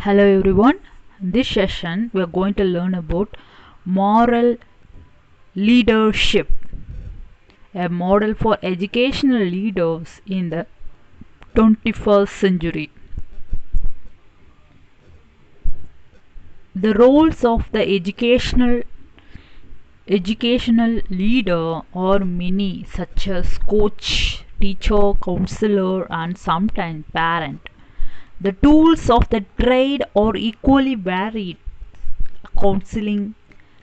Hello everyone. In this session we are going to learn about moral leadership, a model for educational leaders in the 21st century. The roles of the educational leader are many, such as coach, teacher, counselor, and sometimes parent. The tools of the trade are equally varied: counseling,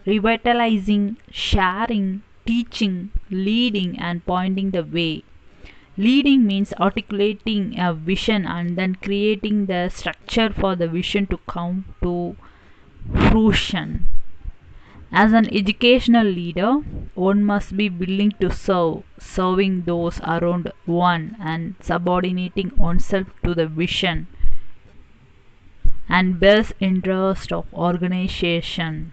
revitalizing, sharing, teaching, leading, and pointing the way. Leading means articulating a vision and then creating the structure for the vision to come to fruition. As an educational leader, one must be willing to serve, serving those around one and subordinating oneself to the vision and best interest of organization.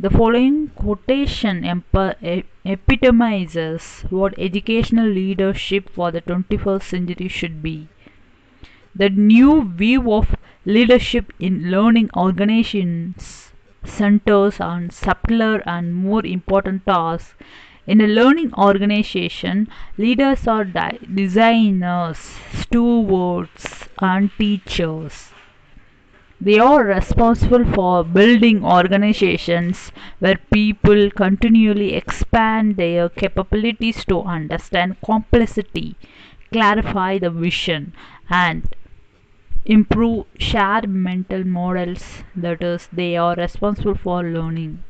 The following quotation epitomizes what educational leadership for the 21st century should be. The new view of leadership in learning organizations centers on subtler and more important tasks. In a learning organization, leaders are designers, stewards, and teachers. They are responsible for building organizations where people continually expand their capabilities to understand complexity, clarify the vision, and improve shared mental models. That is, they are responsible for learning.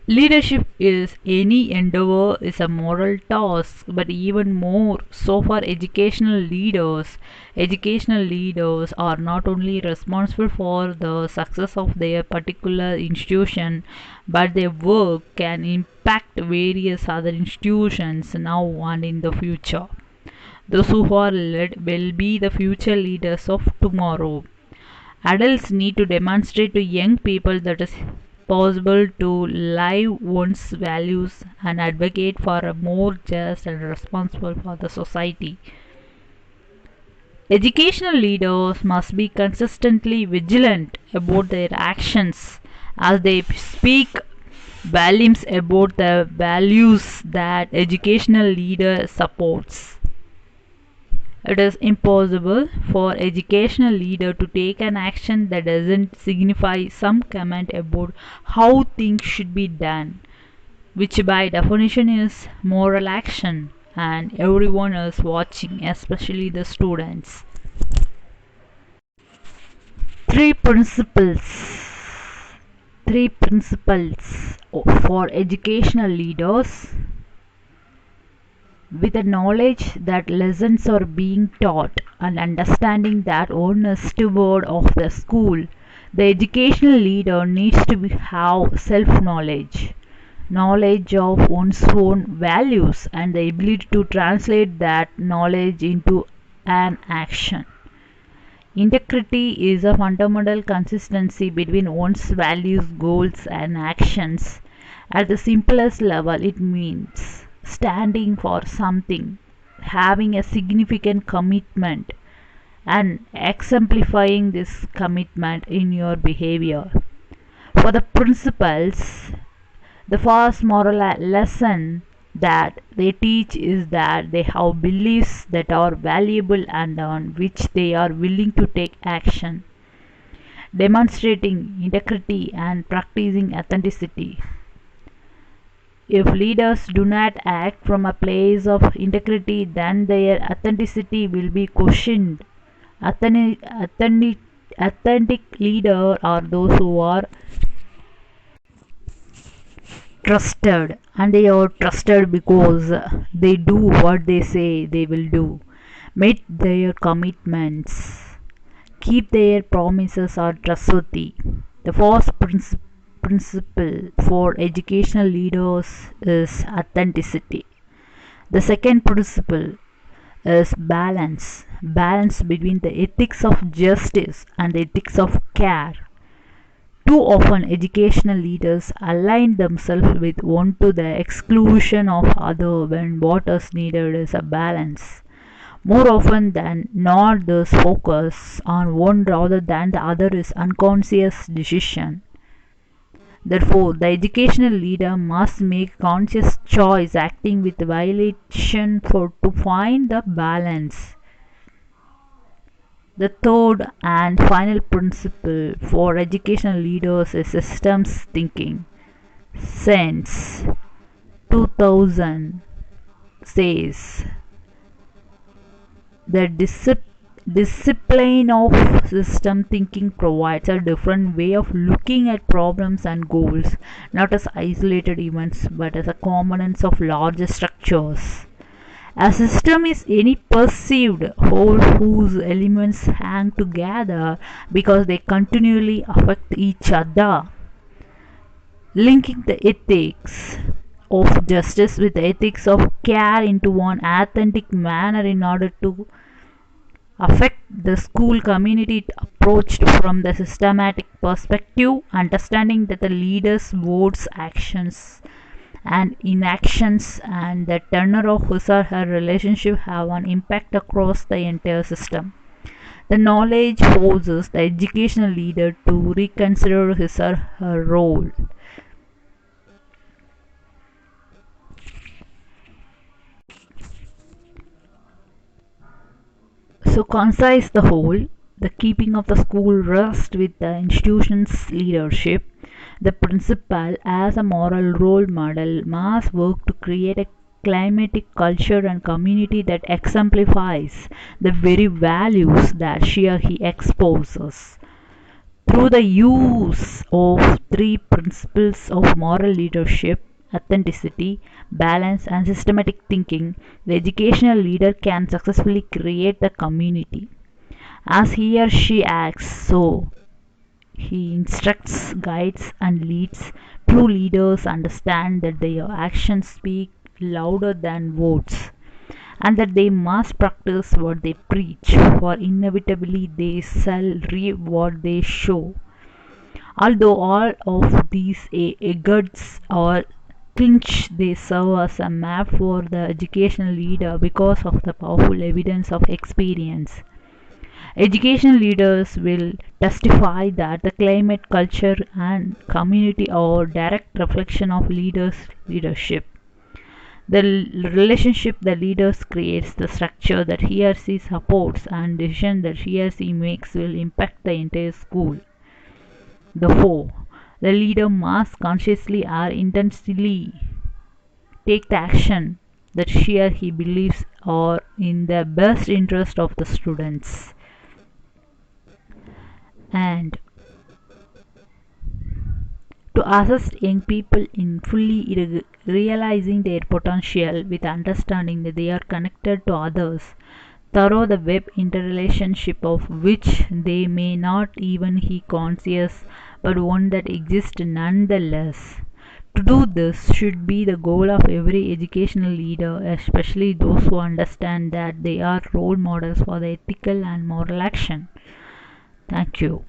Leadership is any endeavor is a moral task, but even more so for educational leaders. Educational leaders are not only responsible for the success of their particular institution, but their work can impact various other institutions now and in the future. Those who are led will be the future leaders of tomorrow. Adults need to demonstrate to young people that it is possible to live one's values and advocate for a more just and responsible for the society. Educational leaders must be consistently vigilant about their actions as they speak volumes about the values that educational leader supports. It is impossible for educational leader to take an action that doesn't signify some comment about how things should be done, which by definition is moral action, and everyone is watching, especially the students. Three principles. Three principles for educational leaders. With the knowledge that lessons are being taught and understanding that one is steward of the school, the educational leader needs to have self-knowledge, knowledge of one's own values, and the ability to translate that knowledge into an action. Integrity is a fundamental consistency between one's values, goals, and actions. At the simplest level, it means standing for something, having a significant commitment, and exemplifying this commitment in your behavior. For the principles, the first moral lesson that they teach is that they have beliefs that are valuable and on which they are willing to take action, demonstrating integrity and practicing authenticity. If leaders do not act from a place of integrity, then their authenticity will be questioned. Authentic leaders are those who are trusted, and they are trusted because they do what they say they will do, meet their commitments, keep their promises, are trustworthy. The first principle for educational leaders is authenticity. The second principle is balance between the ethics of justice and the ethics of care. Too often educational leaders align themselves with one to the exclusion of other when what is needed is a balance. More often than not, this focus on one rather than the other is unconscious decision. Therefore, the educational leader must make conscious choice acting with violation for to find the balance. The third and final principle for educational leaders is systems thinking. Since 2000 says the discipline of system thinking provides a different way of looking at problems and goals, not as isolated events but as a components of larger structures. A system is any perceived whole whose elements hang together because they continually affect each other. Linking the ethics of justice with the ethics of care into one authentic manner in order to affect the school community approached from the systematic perspective, understanding that the leader's words, actions, and inactions and the tenor of his or her relationship have an impact across the entire system. The knowledge forces the educational leader to reconsider his or her role. So, concise the whole, the keeping of the school rests with the institution's leadership. The principal, as a moral role model, must work to create a climatic culture and community that exemplifies the very values that she or he exposes. Through the use of three principles of moral leadership, authenticity, balance, and systematic thinking, the educational leader can successfully create the community. As he or she acts, so he instructs, guides, and leads. True leaders understand that their actions speak louder than words and that they must practice what they preach, for inevitably they shall reap what they sow. Although all of these goods are clinch, they serve as a map for the educational leader because of the powerful evidence of experience. Educational leaders will testify that the climate, culture, and community are direct reflection of leaders' leadership. The relationship the leaders creates, the structure that he or she supports, and decision that he or she makes will impact the entire school. Therefore, the leader must consciously or intentionally take the action that she or he believes are in the best interest of the students. And to assist young people in fully realizing their potential with understanding that they are connected to others through the web interrelationship of which they may not even be conscious but one that exists nonetheless. To do this should be the goal of every educational leader, especially those who understand that they are role models for the ethical and moral action. Thank you.